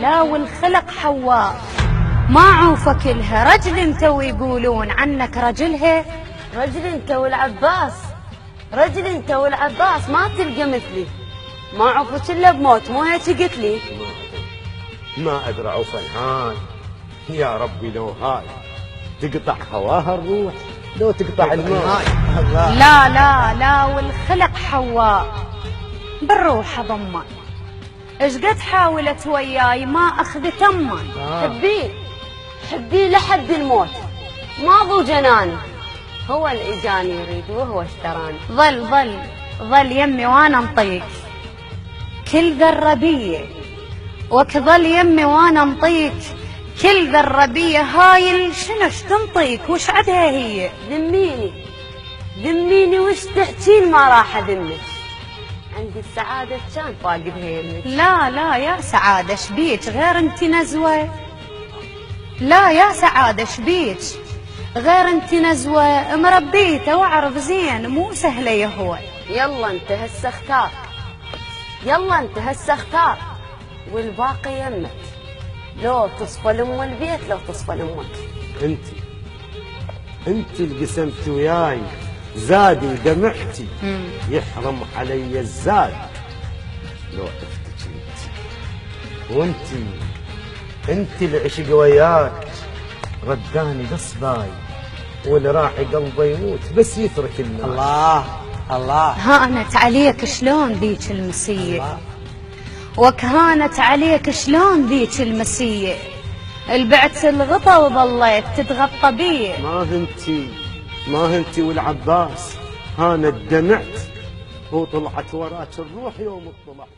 لا والخلق حواء، ما عوفك لها رجل انت ويقولون عنك رجلها. رجل انت والعباس، رجل انت والعباس، ما تلقى مثلي، ما عوفك الا بموت، مو هيك قلت لي؟ ما ادري عوفا هاي، يا ربي لو هاي تقطع هواها الروح لو تقطع الماء. لا لا لا والخلق حواء، بالروح ضمن، ايش قد حاولت وياي ما اخذت امان. حبيه لحد الموت، ما ضو جناني، هو اللي اجاني يريد وهو اشتراني. ظل يمي وانا انطيك كل ذربيه، وكظل يمي وانا انطيك كل ذربيه. هاي شنو تنطيك وش عدها هي؟ ذميني وش تحكين ما راح اذمك، عندي السعادة كان فاقدها يمك. لا يا سعادة شبيك غير انت نزوة، لا يا سعادة شبيك غير انت نزوة، مربيته واعرف زين مو سهلة يهوى. يلا انت هسه اختار، والباقي يمك، لو تصفى لام البيت لو تصفى لامك. انت اللي قسمت وياي زادي ودمعتي، يحرم علي الزاد لو عفتك انت العشق وياك رداني قصباي، واللي راح قلبه يموت بس يترك الناس. الله هانت عليك شلون ذيك المسية، وكهانت عليك شلون ذيك المسية، البعت الغطا وظليت تتغطى بيه. ما هنتي والعباس، هانت دمعت وطلعت وراك الروح يوم طلعت.